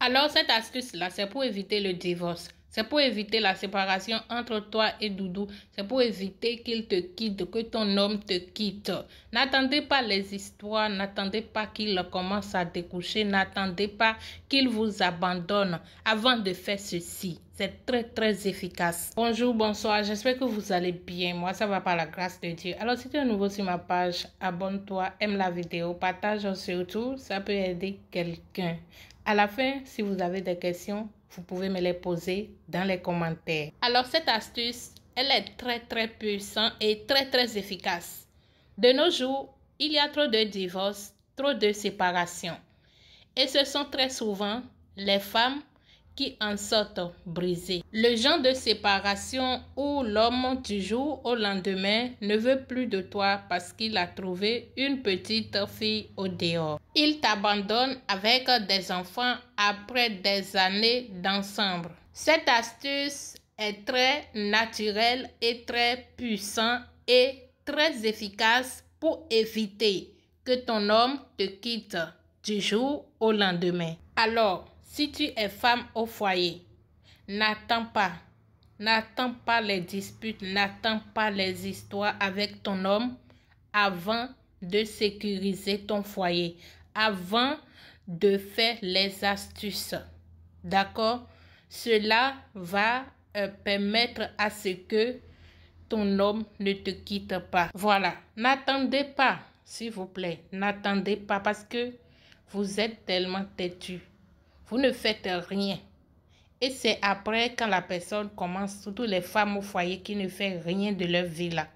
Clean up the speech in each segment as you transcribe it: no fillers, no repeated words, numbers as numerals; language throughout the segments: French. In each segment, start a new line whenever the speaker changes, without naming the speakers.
Alors, cette astuce-là, c'est pour éviter le divorce. C'est pour éviter la séparation entre toi et Doudou. C'est pour éviter qu'il te quitte, que ton homme te quitte. N'attendez pas les histoires, n'attendez pas qu'il commence à découcher, n'attendez pas qu'il vous abandonne avant de faire ceci. C'est très, très efficace. Bonjour, bonsoir, j'espère que vous allez bien. Moi, ça va par la grâce de Dieu. Alors, si tu es nouveau sur ma page, abonne-toi, aime la vidéo, partage surtout, ça peut aider quelqu'un. À la fin, si vous avez des questions, vous pouvez me les poser dans les commentaires. Alors, cette astuce, elle est très, très puissante et très, très efficace. De nos jours, il y a trop de divorces, trop de séparations. Et ce sont très souvent les femmes qui en sortent brisées. Le genre de séparation où l'homme du jour au lendemain ne veut plus de toi parce qu'il a trouvé une petite fille au dehors. Il t'abandonne avec des enfants après des années d'ensemble. Cette astuce est très naturelle et très puissante et très efficace pour éviter que ton homme te quitte du jour au lendemain. Alors, si tu es femme au foyer, n'attends pas les disputes, n'attends pas les histoires avec ton homme avant de sécuriser ton foyer, avant de faire les astuces. D'accord? Cela va permettre à ce que ton homme ne te quitte pas. Voilà, n'attendez pas, s'il vous plaît, n'attendez pas parce que vous êtes tellement têtu. Vous ne faites rien. Et c'est après quand la personne commence, surtout les femmes au foyer qui ne font rien de leur vie là.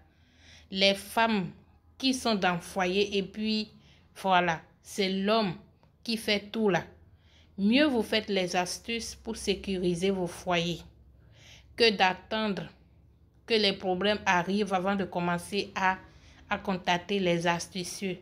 Les femmes qui sont dans le foyer et puis voilà, c'est l'homme qui fait tout là. Mieux vous faites les astuces pour sécuriser vos foyers que d'attendre que les problèmes arrivent avant de commencer à contacter les astucieux.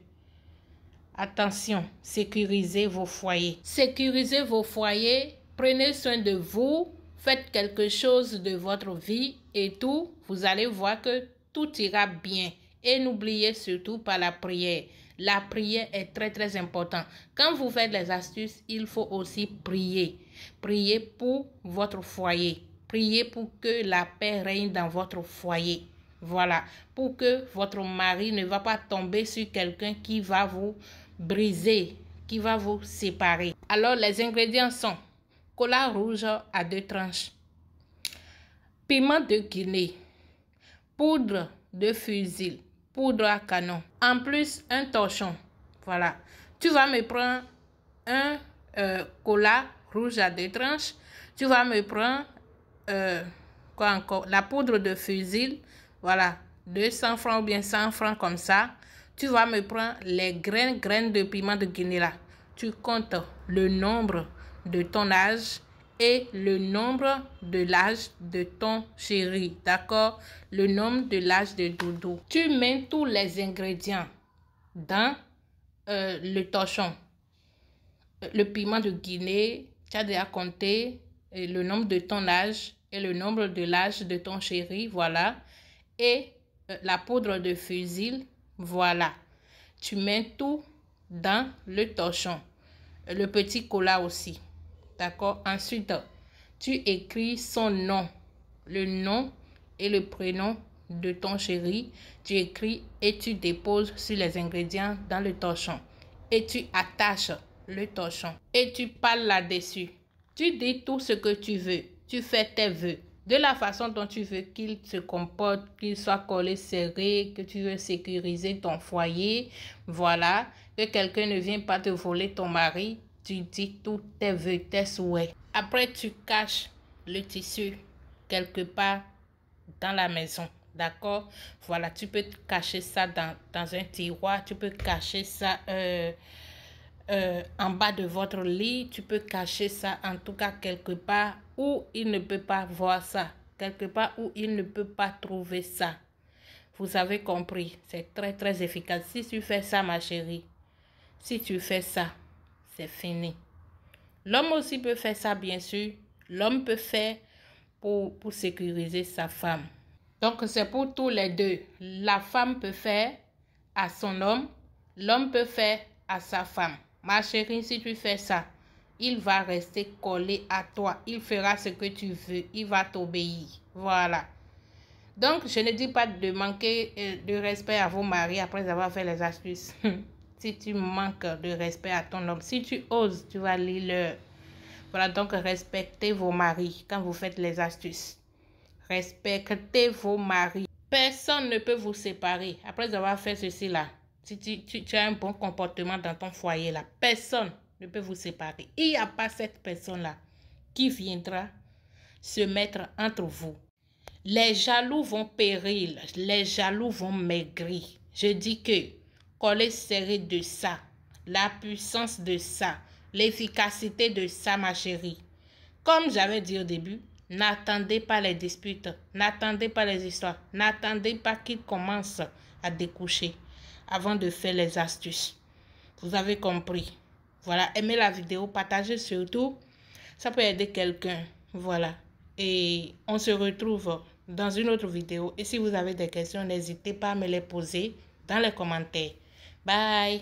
Attention, sécurisez vos foyers. Sécurisez vos foyers, prenez soin de vous, faites quelque chose de votre vie et tout, vous allez voir que tout ira bien. Et n'oubliez surtout pas la prière. La prière est très très importante. Quand vous faites les astuces, il faut aussi prier. Priez pour votre foyer. Priez pour que la paix règne dans votre foyer. Voilà, pour que votre mari ne va pas tomber sur quelqu'un qui va vous briser, qui va vous séparer. Alors, les ingrédients sont cola rouge à 2 tranches, piment de Guinée, poudre de fusil, poudre à canon, en plus un torchon. Voilà, tu vas me prendre un cola rouge à 2 tranches, tu vas me prendre quoi encore, la poudre de fusil. Voilà, 200 francs ou bien 100 francs comme ça. Tu vas me prendre les graines de piment de Guinée là. Tu comptes le nombre de ton âge et le nombre de l'âge de ton chéri. D'accord? Le nombre de l'âge de Doudou. Tu mets tous les ingrédients dans le torchon. Le piment de Guinée, tu as déjà compté le nombre de ton âge et le nombre de l'âge de ton chéri. Voilà. Et la poudre de fusil, voilà. Tu mets tout dans le torchon. Le petit cola aussi. D'accord? Ensuite, tu écris son nom. Le nom et le prénom de ton chéri. Tu écris et tu déposes sur les ingrédients dans le torchon. Et tu attaches le torchon. Et tu parles là-dessus. Tu dis tout ce que tu veux. Tu fais tes vœux. De la façon dont tu veux qu'il se comporte, qu'il soit collé serré, que tu veux sécuriser ton foyer, voilà, que quelqu'un ne vienne pas te voler ton mari, tu dis tous tes vœux, tes souhaits. Après, tu caches le tissu quelque part dans la maison, d'accord? Voilà, tu peux cacher ça dans un tiroir, tu peux cacher ça en bas de votre lit, tu peux cacher ça en tout cas quelque part où il ne peut pas voir ça, quelque part où il ne peut pas trouver ça. Vous avez compris, c'est très très efficace. Si tu fais ça ma chérie, si tu fais ça, c'est fini. L'homme aussi peut faire ça bien sûr, l'homme peut faire pour sécuriser sa femme. Donc c'est pour tous les deux, la femme peut faire à son homme, l'homme peut faire à sa femme. Ma chérie, si tu fais ça, il va rester collé à toi. Il fera ce que tu veux. Il va t'obéir. Voilà. Donc, je ne dis pas de manquer de respect à vos maris après avoir fait les astuces. Si tu manques de respect à ton homme, si tu oses, tu vas lire. Voilà, donc respectez vos maris quand vous faites les astuces. Respectez vos maris. Personne ne peut vous séparer après avoir fait ceci-là. Si tu as un bon comportement dans ton foyer, là, personne ne peut vous séparer. Il n'y a pas cette personne-là qui viendra se mettre entre vous. Les jaloux vont périr, les jaloux vont maigrir. Je dis que coller serré de ça, la puissance de ça, l'efficacité de ça, ma chérie. Comme j'avais dit au début, n'attendez pas les disputes, n'attendez pas les histoires, n'attendez pas qu'ils commencent à découcher avant de faire les astuces. Vous avez compris. Voilà, aimez la vidéo, partagez surtout. Ça peut aider quelqu'un. Voilà. Et on se retrouve dans une autre vidéo. Et si vous avez des questions, n'hésitez pas à me les poser dans les commentaires. Bye.